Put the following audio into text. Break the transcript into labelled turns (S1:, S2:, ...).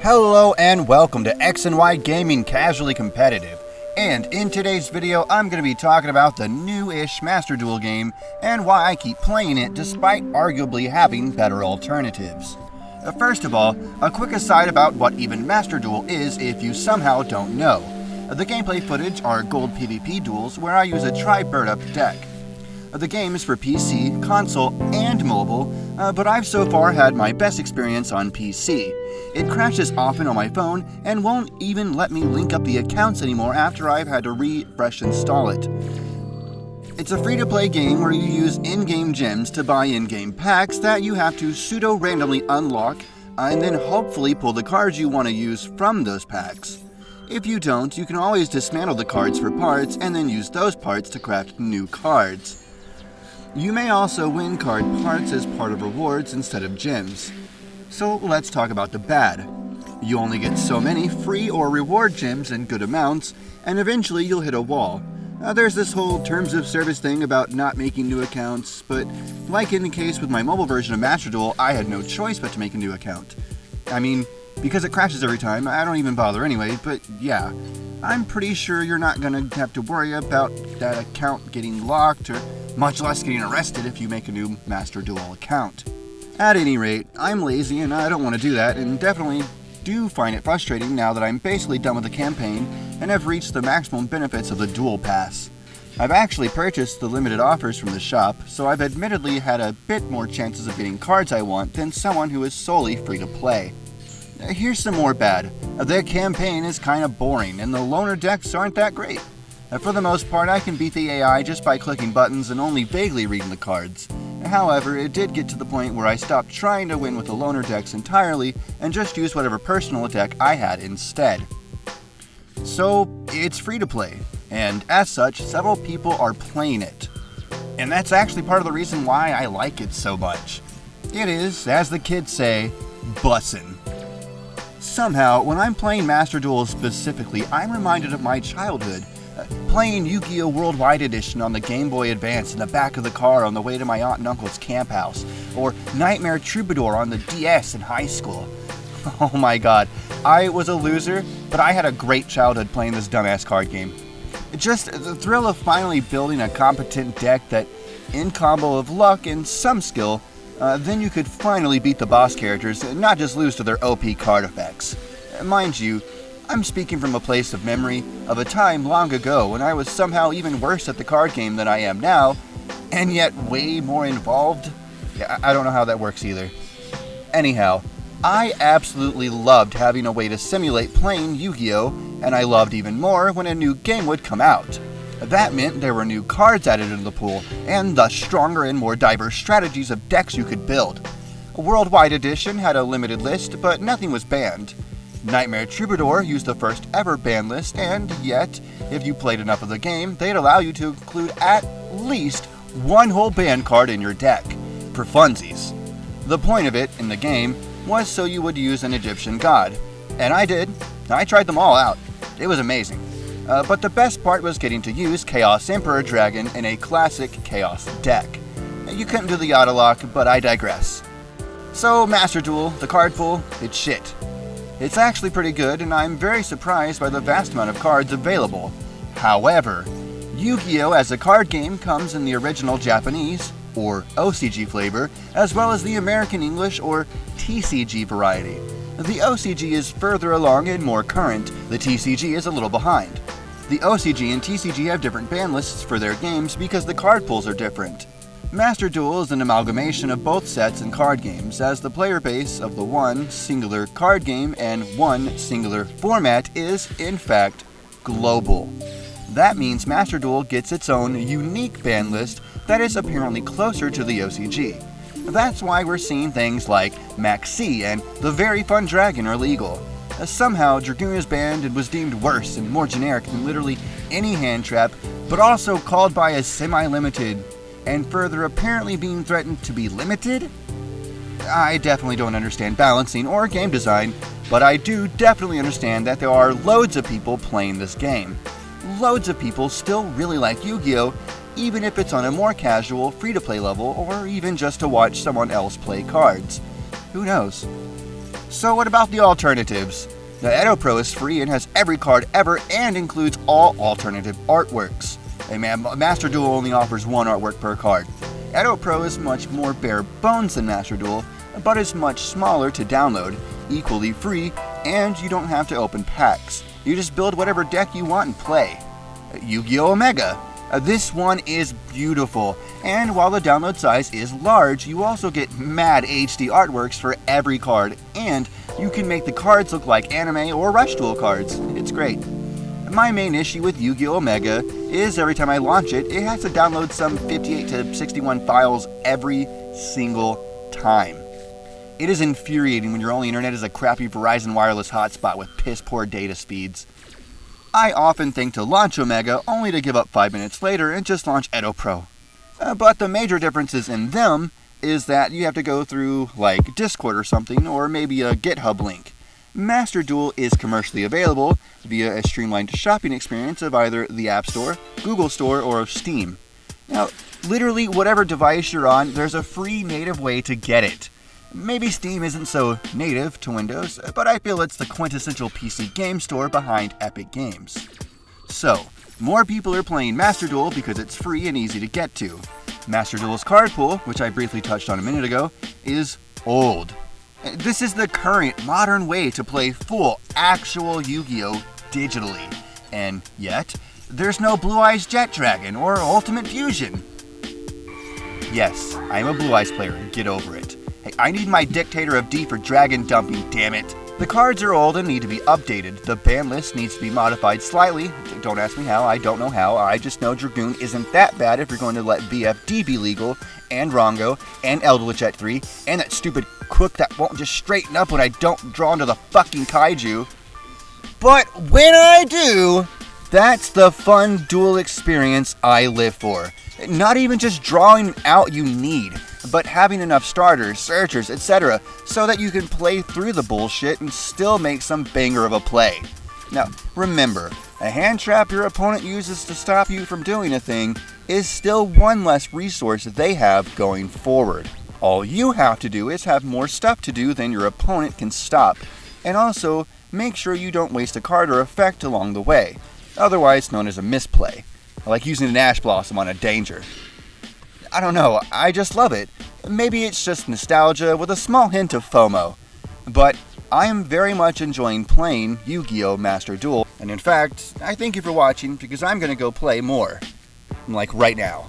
S1: Hello and welcome to X and Y Gaming Casually Competitive, and in today's video I'm going to be talking about the new-ish Master Duel game and why I keep playing it despite arguably having better alternatives. First of all, a quick aside about what even Master Duel is if you somehow don't know. The gameplay footage are gold PvP duels where I use a tri-bird-up deck. The game is for PC, console, and mobile, but I've so far had my best experience on PC. It crashes often on my phone and won't even let me link up the accounts anymore after I've had to refresh install it. It's a free-to-play game where you use in-game gems to buy in-game packs that you have to pseudo-randomly unlock and then hopefully pull the cards you want to use from those packs. If you don't, you can always dismantle the cards for parts and then use those parts to craft new cards. You may also win card parts as part of rewards instead of gems. So let's talk about the bad. You only get so many free or reward gems in good amounts, and eventually you'll hit a wall. There's this whole terms of service thing about not making new accounts, but like in the case with my mobile version of Master Duel, I had no choice but to make a new account. I mean, because it crashes every time, I don't even bother anyway, but yeah. I'm pretty sure you're not going to have to worry about that account getting locked, or much less getting arrested if you make a new Master Duel account. At any rate, I'm lazy and I don't want to do that, and definitely do find it frustrating now that I'm basically done with the campaign and have reached the maximum benefits of the Duel Pass. I've actually purchased the limited offers from the shop, so I've admittedly had a bit more chances of getting cards I want than someone who is solely free to play. Here's some more bad. The campaign is kind of boring, and the loner decks aren't that great. For the most part, I can beat the AI just by clicking buttons and only vaguely reading the cards. However, it did get to the point where I stopped trying to win with the loner decks entirely and just used whatever personal deck I had instead. So, it's free to play, and as such, several people are playing it. And that's actually part of the reason why I like it so much. It is, as the kids say, bussin'. Somehow, when I'm playing Master Duel specifically, I'm reminded of my childhood. Playing Yu-Gi-Oh! Worldwide Edition on the Game Boy Advance in the back of the car on the way to my aunt and uncle's camp house, or Nightmare Troubadour on the DS in high school. Oh my god, I was a loser, but I had a great childhood playing this dumbass card game. Just the thrill of finally building a competent deck that, in combo of luck and some skill, then you could finally beat the boss characters and not just lose to their OP card effects. Mind you, I'm speaking from a place of memory of a time long ago when I was somehow even worse at the card game than I am now, and yet way more involved. I don't know how that works either. Anyhow, I absolutely loved having a way to simulate playing Yu-Gi-Oh!, and I loved even more when a new game would come out. That meant there were new cards added into the pool, and thus stronger and more diverse strategies of decks you could build. Worldwide Edition had a limited list, but nothing was banned. Nightmare Troubadour used the first ever ban list, and yet, if you played enough of the game, they'd allow you to include at least one whole ban card in your deck, for funsies. The point of it, in the game, was so you would use an Egyptian god. And I did. I tried them all out. It was amazing. But the best part was getting to use Chaos Emperor Dragon in a classic Chaos deck. You couldn't do the auto lock, but I digress. So, Master Duel, the card pool, it's shit. It's actually pretty good, and I'm very surprised by the vast amount of cards available. However, Yu-Gi-Oh! As a card game comes in the original Japanese, or OCG flavor, as well as the American English, or TCG variety. The OCG is further along and more current, the TCG is a little behind. The OCG and TCG have different ban lists for their games because the card pools are different. Master Duel is an amalgamation of both sets and card games, as the player base of the one singular card game and one singular format is, in fact, global. That means Master Duel gets its own unique ban list that is apparently closer to the OCG. That's why we're seeing things like Maxi and the Very Fun Dragon are legal. Somehow, Dragoon is banned and was deemed worse and more generic than literally any hand trap, but also called by as semi-limited, and further apparently being threatened to be limited? I definitely don't understand balancing or game design, but I do definitely understand that there are loads of people playing this game. Loads of people still really like Yu-Gi-Oh!, even if it's on a more casual, free-to-play level, or even just to watch someone else play cards. Who knows? So what about the alternatives? The edopro is free and has every card ever and includes all alternative artworks. Master Duel only offers one artwork per card. edopro is much more bare bones than Master Duel, but is much smaller to download, equally free, and you don't have to open packs. You just build whatever deck you want and play. Yu-Gi-Oh! Omega. This one is beautiful, and while the download size is large, you also get mad HD artworks for every card, and you can make the cards look like anime or Rush Duel cards. It's great. My main issue with Yu-Gi-Oh! Omega is every time I launch it, it has to download some 58 to 61 files every single time. It is infuriating when your only internet is a crappy Verizon wireless hotspot with piss-poor data speeds. I often think to launch Omega only to give up 5 minutes later and just launch edopro. But the major differences in them is that you have to go through like Discord or something, or maybe a GitHub link. Master Duel is commercially available via a streamlined shopping experience of either the App Store, Google Store, or Steam. Now, literally whatever device you're on, there's a free native way to get it. Maybe Steam isn't so native to Windows, but I feel it's the quintessential PC game store behind Epic Games. So, more people are playing Master Duel because it's free and easy to get to. Master Duel's card pool, which I briefly touched on a minute ago, is old. This is the current modern way to play full, actual Yu-Gi-Oh! Digitally. And yet, there's no Blue Eyes Jet Dragon or Ultimate Fusion. Yes, I'm a Blue Eyes player, get over it. Hey, I need my Dictator of D for dragon dumping, damn it. The cards are old and need to be updated. The ban list needs to be modified slightly. Don't ask me how, I don't know how. I just know Dragoon isn't that bad if you're going to let VFD be legal, and Rongo, and Eldritch at 3, and that stupid crook that won't just straighten up when I don't draw into the fucking kaiju. But when I do, that's the fun duel experience I live for. Not even just drawing out you need, but having enough starters, searchers, etc. so that you can play through the bullshit and still make some banger of a play. Now, remember, a hand trap your opponent uses to stop you from doing a thing is still one less resource they have going forward. All you have to do is have more stuff to do than your opponent can stop, and also make sure you don't waste a card or effect along the way, otherwise known as a misplay, like using an Ash Blossom on a Danger. I don't know, I just love it. Maybe it's just nostalgia with a small hint of FOMO. But I am very much enjoying playing Yu-Gi-Oh! Master Duel, and in fact, I thank you for watching because I'm gonna go play more. Like right now.